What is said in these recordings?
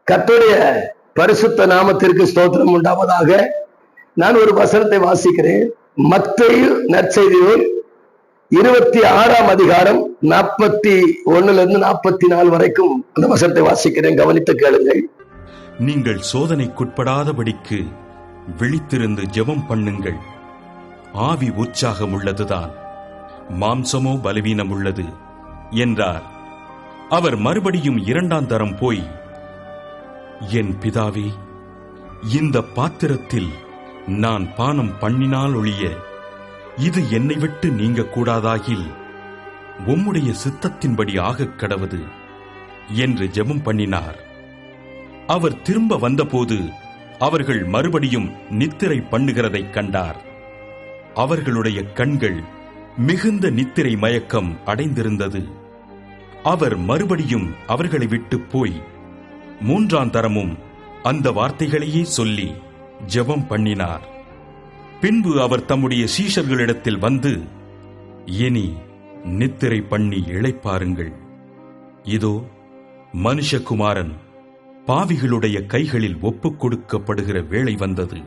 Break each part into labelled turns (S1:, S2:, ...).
S1: கர்த்தருடைய பரிசுத்த நாமத்திற்கு ஸ்தோத்திரம் உண்டாவதாக. நான் ஒரு வசனத்தை வாசிக்கிறேன். மத்தேயு நற்செய்தியில் 26ஆம் அதிகாரம் 41 44 வரைக்கும் அந்த வசனத்தை வாசிக்கிறேன். கவனித்து கேளுங்கள்.
S2: நீங்கள் சோதனைக்குட்படாதபடிக்கு விழித்திருந்து ஜெபம் பண்ணுங்கள். ஆவி உற்சாகம் உள்ளதுதான், மாம்சமோ பலவீனம் உள்ளது என்றார். அவர் மறுபடியும் 2ஆம் தரம் போய், என் பிதாவே, இந்த பாத்திரத்தில் நான் பானம் பண்ணினால் ஒழிய இது என்னை விட்டு நீங்க கூடாதாகில் உம்முடைய சித்தத்தின்படி ஆகக் கடவது என்று ஜெபம் பண்ணினார். அவர் திரும்ப வந்தபோது அவர்கள் மறுபடியும் நித்திரை பண்ணுகிறதைக் கண்டார். அவர்களுடைய கண்கள் மிகுந்த நித்திரை மயக்கம் அடைந்திருந்தது. அவர் மறுபடியும் அவர்களை விட்டு போய் 3ஆம் தரமும் அந்த வார்த்தைகளையே சொல்லி ஜெபம் பண்ணினார். பின்பு அவர் தம்முடைய சீஷர்களிடத்தில் வந்து, இனி நித்திரை பண்ணி இளைப்பாருங்கள். இதோ மனுஷகுமாரன் பாவிகளுடைய கைகளில் ஒப்புக் கொடுக்கப்படுகிற வேளை வந்தது.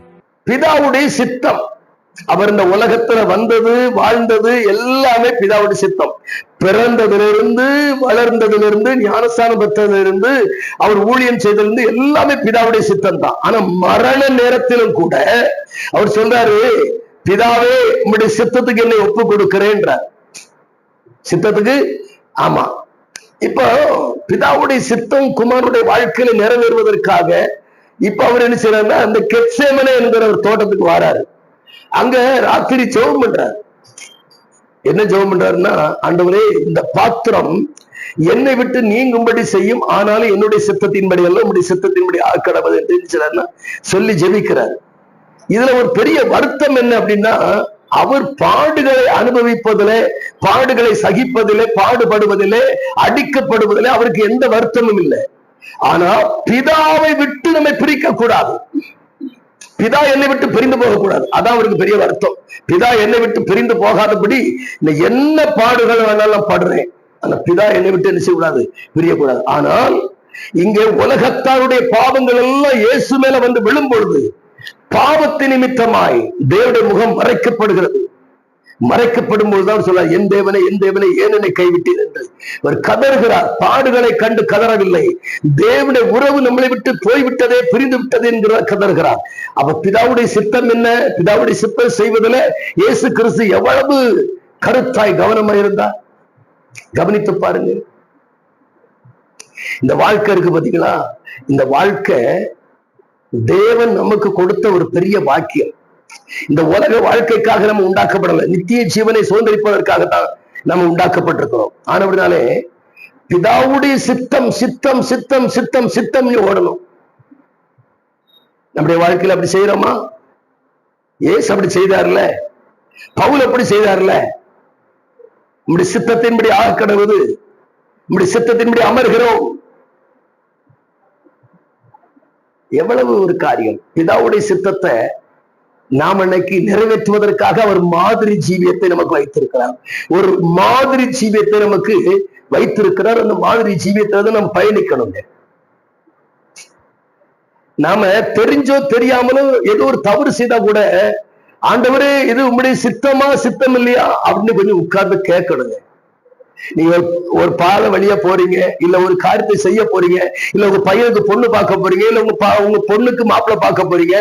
S1: பிதாவுடைய சித்தம். அவர் இந்த உலகத்துல வந்தது, வாழ்ந்தது எல்லாமே பிதாவுடைய சித்தம். பிறந்ததிலிருந்து, வளர்ந்ததிலிருந்து, ஞானஸ்தானம் பெற்றதிலிருந்து, அவர் ஊழியம் செய்திலிருந்து எல்லாமே பிதாவுடைய சித்தம் தான். ஆனா மரண நேரத்திலும் கூட அவர் சொல்றாரு, பிதாவே உம்முடைய சித்தத்துக்கு என்னை ஒப்பு கொடுக்கிறேன்றார். சித்தத்துக்கு. ஆமா, இப்போ பிதாவுடைய சித்தம் குமாரனுடைய வாழ்க்கையில நிறைவேறுவதற்காக இப்ப அவர் என்ன செய்யறாருன்னா, அந்த கெத்சேமனே என்கிற ஒரு தோட்டத்துக்கு வராரு. அங்க ராத்திரி ஜெபம் பண்றாரு. என்ன ஜெபம் பண்றாருன்னா, ஆண்டவரே, இந்த பாத்திரம் என்னை விட்டு நீங்கும்படி செய்யும், ஆனாலும் என்னுடைய சித்தத்தின்படி அல்ல, உங்களுடைய சித்தத்தின்படி ஆக்கடவது என்று சொல்லி ஜெபிக்கிறார். இதுல ஒரு பெரிய வருத்தம் என்ன அப்படின்னா, அவர் பாடுகளை அனுபவிப்பதிலே, பாடுகளை சகிப்பதிலே, பாடுபடுவதிலே, அடிக்கப்படுவதிலே அவருக்கு எந்த வருத்தமும் இல்லை. ஆனா பிதாவை விட்டு நம்மை பிரிக்க கூடாது. பிதா என்னை விட்டு பிரிந்து போகக்கூடாது. அதான் அவருக்கு பெரிய வருத்தம். பிதா என்னை விட்டு பிரிந்து போகாதபடி என்ன பாடுகள் வேணாலும் பாடுறேன், ஆனா பிதா என்னை விட்டு என்ன செய்யக்கூடாது, பிரியக்கூடாது. ஆனால் இங்கே உலகத்தாருடைய பாவங்கள் எல்லாம் இயேசு மேல வந்து விழும் பொழுது பாவத்தின் நிமித்தமாய் தேவனுடைய முகம் மறைக்கப்படுகிறது. மறைக்கப்படும் பொழுதுதான் சொல்றார், என் தேவனை, என் தேவனை, ஏன் என்னை கைவிட்டீர் என்று அவர் கதறுகிறார். பாடுகளை கண்டு கதறவில்லை, தேவனுடைய உறவு நம்மளை விட்டு போய்விட்டதே, பிரிந்து விட்டது என்கிறார், கதறுகிறார். அப்ப பிதாவுடைய சித்தம் என்ன? பிதாவுடைய சித்தம் செய்வதில் இயேசு கிறிஸ்து எவ்வளவு கருத்தாய் கவனமாய் இருந்தார். கவனித்து பாருங்க. இந்த வாழ்க்கை இருக்கு பாத்தீங்களா, இந்த வாழ்க்கை தேவன் நமக்கு கொடுத்த ஒரு பெரிய வாக்கியம். இந்த உலக வாழ்க்கைக்காக நம்ம உண்டாக்கப்படலை, நித்திய ஜீவனை சுதந்திரிப்பதற்காகத்தான் நம்ம உண்டாக்கப்பட்டிருக்கிறோம். ஆனவனாலே பிதாவுடைய சித்தம் சித்தம் சித்தம் சித்தம் சித்தம் ஓடணும். நம்முடைய வாழ்க்கையில அப்படி செய்யறோமா? ஏசு அப்படி செய்தார்ல, பவுல் அப்படி செய்தார்ல. நம்முடைய சித்தத்தின்படி ஆக கடவுது, நம்முடைய சித்தத்தின்படி அமர்கிறோம். எவ்வளவு ஒரு காரியம்! பிதாவுடைய சித்தத்தை நாம் அன்னைக்கு நிறைவேற்றுவதற்காக அவர் மாதிரி ஜீவியத்தை நமக்கு வைத்திருக்கிறார். ஒரு மாதிரி ஜீவியத்தை நமக்கு வைத்திருக்கிறார். அந்த மாதிரி ஜீவியத்தை நம்ம பயணிக்கணும். நாம தெரிஞ்சோ தெரியாமலோ ஏதோ ஒரு தவறு செய்தா கூட, ஆண்டவரே இது உங்களுடைய சித்தமா சித்தம் இல்லையா அப்படின்னு கொஞ்சம் உட்கார்ந்து கேட்கணுங்க. நீங்க ஒரு பாதை வழியா போறீங்க, இல்ல ஒரு காரியத்தை செய்ய போறீங்க, இல்ல உங்க பையனுக்கு பொண்ணு பார்க்க போறீங்க, இல்ல உங்க பொண்ணுக்கு மாப்பிள்ளை பார்க்க போறீங்க,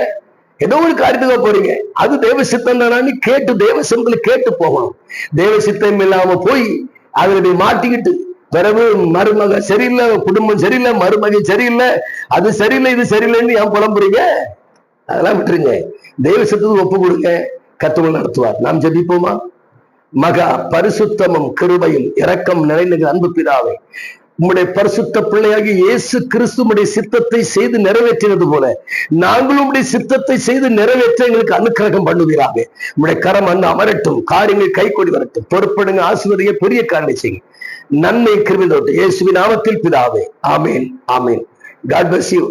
S1: ஏதோ ஒரு காரியத்துக்கு போறீங்க, அது தேவ சித்தம் தானு கேட்டு தேவ சித்தத்துல கேட்டு போகணும். தேவ சித்தம் இல்லாம போய் அதுல மாட்டிக்கிட்டு பிறகு மருமக சரியில்லை, குடும்பம் சரியில்லை, மருமகன் சரியில்லை, அது சரியில்லை, இது சரியில்லைன்னு ஏன் புலம்புறீங்க? அதெல்லாம் விட்டுருங்க. தேவ சித்தத்துக்கு ஒப்பு கொடுங்க, கர்த்தர் நடத்துவார். நாம் ஜெபிப்போமா? மகா பரிசுத்தமும் கிருபையும் இரக்கம் நிறைந்த அன்பு பிதாவே, உம்முடைய பரிசுத்த பிள்ளையாகி இயேசு கிறிஸ்து உம்முடைய சித்தத்தை செய்து நிறைவேற்றினது போல நாங்களும் உம்முடைய சித்தத்தை செய்து நிறைவேற்ற எங்களுக்கு அனுக்கிரகம் பண்ணுவீராக. உம்முடைய கரம் வந்து அமரட்டும், காரியங்கள் கைகூடி வரட்டும். பொறுப்படுங்க, ஆசீர்வதிங்க, பெரிய காரியம் செய்யுங்க. நன்மை கிருபை தோட்டு இயேசுவின் நாமத்தில் பிதாவே, ஆமேன், ஆமேன். God bless you.